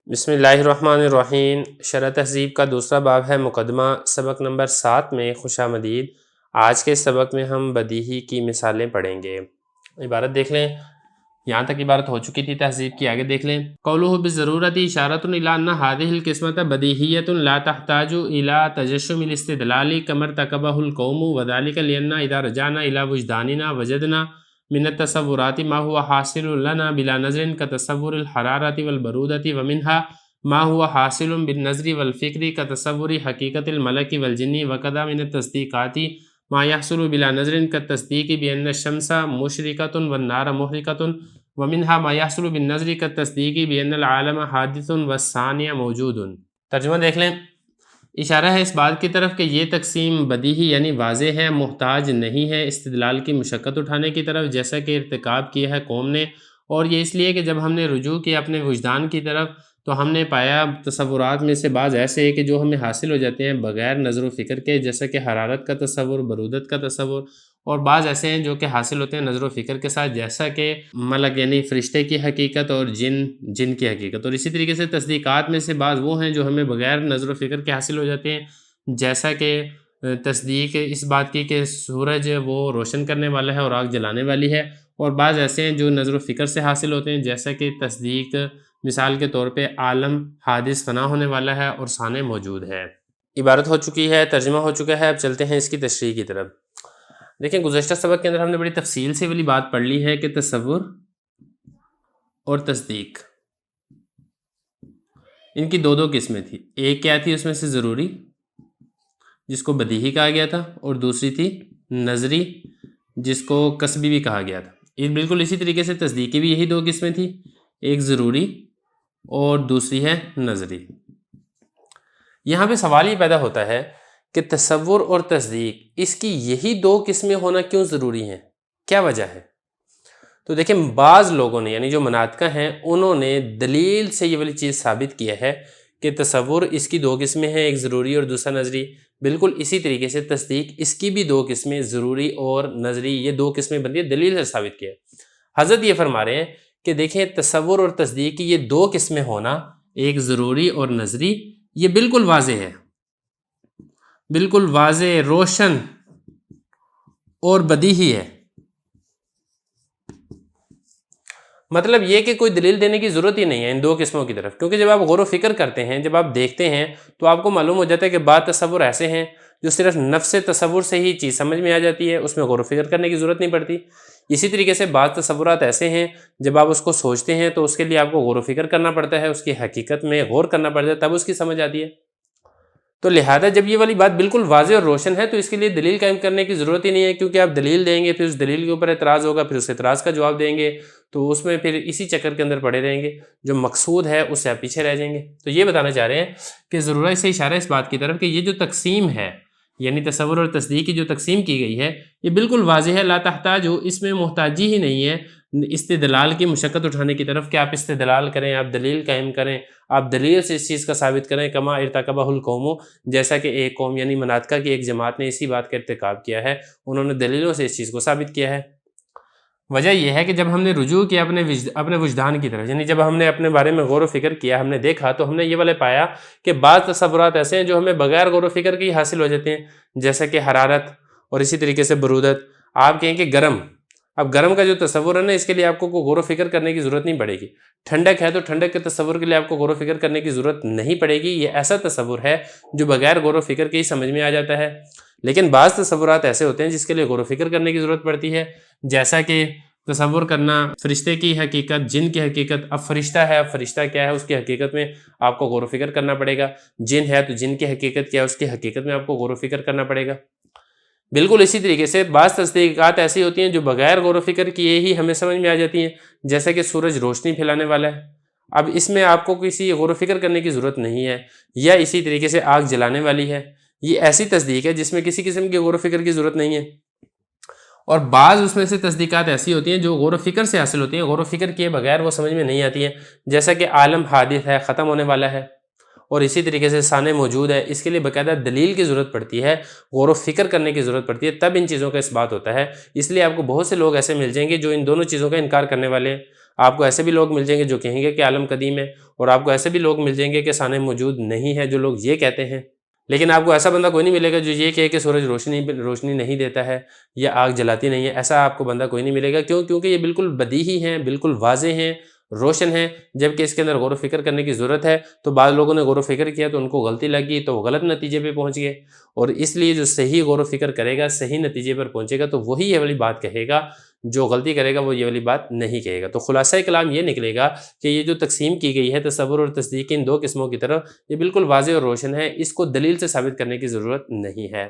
بسم اللہ الرحمن الرحیم۔ شرح تہذیب کا دوسرا باب ہے مقدمہ، سبق نمبر 7 میں خوش آمدید۔ آج کے سبق میں ہم بدیہی کی مثالیں پڑھیں گے۔ عبارت دیکھ لیں، یہاں تک عبارت ہو چکی تھی تہذیب کی، آگے دیکھ لیں۔ قولہ بالضرورۃ اشارۃ الی ان ہذہ القسمۃ بدیہیۃ لا تحتاج الی تجشم الاستدلال کما ارتکبہ القوم وذلک لان اذا رجعنا الی وجداننا وجدنا من التصورات ما هو حاصل لنا بلا نظر كتصور الحرارة والبرودة ومنها ما هو حاصل بالنظر والفكر كتصور حقيقة الملك والجن وكذا من التصديقات ما يحصل بلا نظر كالتصديق بأن الشمس مشرقة والنار محرقة ومنها ما يحصل بالنظر كالتصديق بأن العالم حادث والثاني موجود۔ ترجمہ دیکھ لیں، اشارہ ہے اس بات کی طرف کہ یہ تقسیم بدیہی یعنی واضح ہے، محتاج نہیں ہے استدلال کی مشقت اٹھانے کی طرف، جیسا کہ ارتکاب کیا ہے قوم نے، اور یہ اس لیے کہ جب ہم نے رجوع کیا اپنے وجدان کی طرف تو ہم نے پایا تصورات میں سے بعض ایسے ہیں کہ جو ہمیں حاصل ہو جاتے ہیں بغیر نظر و فکر کے، جیسا کہ حرارت کا تصور، برودت کا تصور، اور بعض ایسے ہیں جو کہ حاصل ہوتے ہیں نظر و فکر کے ساتھ، جیسا کہ ملک یعنی فرشتے کی حقیقت اور جن کی حقیقت۔ اور اسی طریقے سے تصدیقات میں سے بعض وہ ہیں جو ہمیں بغیر نظر و فکر کے حاصل ہو جاتے ہیں، جیسا کہ تصدیق اس بات کی کہ سورج وہ روشن کرنے والا ہے اور آگ جلانے والی ہے، اور بعض ایسے ہیں جو نظر و فکر سے حاصل ہوتے ہیں، جیسا کہ تصدیق مثال کے طور پہ عالم حادث فنا ہونے والا ہے اور ثانی موجود ہے۔ عبارت ہو چکی ہے، ترجمہ ہو چکا ہے، اب چلتے ہیں اس کی تشریح کی طرف۔ دیکھیں، گزشتہ سبق کے اندر ہم نے بڑی تفصیل سے والی بات پڑھ لی ہے کہ تصور اور تصدیق، ان کی دو قسمیں تھیں۔ ایک کیا تھی اس میں سے ضروری، جس کو بدیہی کہا گیا تھا، اور دوسری تھی نظری، جس کو کسبی بھی کہا گیا تھا۔ بالکل اسی طریقے سے تصدیق کی بھی یہی دو قسمیں تھیں، ایک ضروری اور دوسری ہے نظری۔ یہاں پہ سوال یہ پیدا ہوتا ہے کہ تصور اور تصدیق، اس کی یہی دو قسمیں ہونا کیوں ضروری ہیں، کیا وجہ ہے؟ تو دیکھیں، بعض لوگوں نے یعنی جو مناطقہ ہیں انہوں نے دلیل سے یہ والی چیز ثابت کیا ہے کہ تصور اس کی دو قسمیں ہیں، ایک ضروری اور دوسرا نظری۔ بالکل اسی طریقے سے تصدیق، اس کی بھی دو قسمیں، ضروری اور نظری، یہ دو قسمیں بنتی ہیں، دلیل سے ثابت کیا ہے۔ حضرت یہ فرما رہے ہیں کہ دیکھیں، تصور اور تصدیق کی یہ دو قسمیں ہونا، ایک ضروری اور نظری، یہ بالکل واضح ہے، بالکل واضح، روشن اور بدیہی ہے۔ مطلب یہ کہ کوئی دلیل دینے کی ضرورت ہی نہیں ہے ان دو قسموں کی طرف، کیونکہ جب آپ غور و فکر کرتے ہیں، جب آپ دیکھتے ہیں تو آپ کو معلوم ہو جاتا ہے کہ بعض تصور ایسے ہیں جو صرف نفس تصور سے ہی چیز سمجھ میں آ جاتی ہے، اس میں غور و فکر کرنے کی ضرورت نہیں پڑتی۔ اسی طریقے سے بعض تصورات ایسے ہیں جب آپ اس کو سوچتے ہیں تو اس کے لیے آپ کو غور و فکر کرنا پڑتا ہے، اس کی حقیقت میں غور کرنا پڑتا ہے، تب اس کی سمجھ آتی ہے۔ تو لہذا جب یہ والی بات بالکل واضح اور روشن ہے تو اس کے لیے دلیل قائم کرنے کی ضرورت ہی نہیں ہے، کیونکہ آپ دلیل دیں گے، پھر اس دلیل کے اوپر اعتراض ہوگا، پھر اس اعتراض کا جواب دیں گے، تو اس میں پھر اسی چکر کے اندر پڑے رہیں گے، جو مقصود ہے اس سے آپ پیچھے رہ جائیں گے۔ تو یہ بتانا چاہ رہے ہیں کہ ضرورت سے اشارہ اس بات کی طرف کہ یہ جو تقسیم ہے، یعنی تصور اور تصدیق کی جو تقسیم کی گئی ہے، یہ بالکل واضح ہے، لا تحتاج، اس میں محتاجی ہی نہیں ہے استدلال کی مشقت اٹھانے کی طرف کہ آپ استدلال کریں، آپ دلیل قائم کریں، آپ دلیل سے اس چیز کا ثابت کریں، کما ارتکبہ القوم، جیسا کہ ایک قوم یعنی مناطقہ کی ایک جماعت نے اسی بات کا ارتکاب کیا ہے، انہوں نے دلیلوں سے اس چیز کو ثابت کیا ہے۔ وجہ یہ ہے کہ جب ہم نے رجوع کیا اپنے وجدان کی طرف، یعنی جب ہم نے اپنے بارے میں غور و فکر کیا، ہم نے دیکھا، تو ہم نے یہ والے پایا کہ بعض تصورات ایسے ہیں جو ہمیں بغیر غور و فکر کے ہی حاصل ہو جاتے ہیں، جیسا کہ حرارت، اور اسی طریقے سے برودت۔ آپ کہیں کہ گرم، اب گرم کا جو تصور ہے نا، اس کے لیے آپ کو غور و فکر کرنے کی ضرورت نہیں پڑے گی۔ ٹھنڈک ہے تو ٹھنڈک کے تصور کے لیے آپ کو غور و فکر کرنے کی ضرورت نہیں پڑے گی، یہ ایسا تصور ہے جو بغیر غور و فکر کے ہی سمجھ میں آ جاتا ہے۔ لیکن بعض تصورات ایسے ہوتے ہیں جس کے لیے غور و فکر کرنے کی ضرورت پڑتی ہے، جیسا کہ تصور کرنا فرشتے کی حقیقت، جن کی حقیقت۔ اب فرشتہ ہے، اب فرشتہ کیا ہے، اس کی حقیقت میں آپ کو غور و فکر کرنا پڑے گا۔ جن ہے تو جن کی حقیقت کیا ہے، اس کی حقیقت میں آپ کو غور و فکر کرنا پڑے گا۔ بالکل اسی طریقے سے بعض تصدیقات ایسی ہوتی ہیں جو بغیر غور و فکر کیے ہی ہمیں سمجھ میں آ جاتی ہیں، جیسا کہ سورج روشنی پھیلانے والا ہے، اب اس میں آپ کو کسی غور و فکر کرنے کی ضرورت نہیں ہے۔ یا اسی طریقے سے آگ جلانے والی ہے، یہ ایسی تصدیق ہے جس میں کسی قسم کی غور و فکر کی ضرورت نہیں ہے۔ اور بعض اس میں سے تصدیقات ایسی ہوتی ہیں جو غور و فکر سے حاصل ہوتی ہیں، غور و فکر کیے بغیر وہ سمجھ میں نہیں آتی ہیں، جیسا کہ عالم حادث ہے، ختم ہونے والا ہے، اور اسی طریقے سے ثانی موجود ہے۔ اس کے لیے باقاعدہ دلیل کی ضرورت پڑتی ہے، غور و فکر کرنے کی ضرورت پڑتی ہے، تب ان چیزوں کا اس بات ہوتا ہے۔ اس لیے آپ کو بہت سے لوگ ایسے مل جائیں گے جو ان دونوں چیزوں کا انکار کرنے والے ہیں۔ آپ کو ایسے بھی لوگ مل جائیں گے جو کہیں گے کہ عالم قدیم ہے، اور آپ کو ایسے بھی لوگ مل جائیں گے کہ سانح موجود نہیں ہے، جو لوگ یہ کہتے ہیں۔ لیکن آپ کو ایسا بندہ کوئی نہیں ملے گا جو یہ کہے کہ سورج روشنی نہیں دیتا ہے یا آگ جلاتی نہیں ہے، ایسا آپ کو بندہ کوئی نہیں ملے گا۔ کیوں؟ کیونکہ یہ بالکل بدیہی ہیں، بالکل واضح ہیں، روشن ہیں، جبکہ اس کے اندر غور و فکر کرنے کی ضرورت ہے۔ تو بعض لوگوں نے غور و فکر کیا تو ان کو غلطی لگ گئی، تو وہ غلط نتیجے پہ پہنچ گئے، اور اس لیے جو صحیح غور و فکر کرے گا، صحیح نتیجے پر پہنچے گا، تو وہی یہ والی بات کہے گا۔ جو غلطی کرے گا وہ یہ والی بات نہیں کہے گا۔ تو خلاصہ کلام یہ نکلے گا کہ یہ جو تقسیم کی گئی ہے تصور اور تصدیق ان دو قسموں کی طرف، یہ بالکل واضح اور روشن ہے، اس کو دلیل سے ثابت کرنے کی ضرورت نہیں ہے۔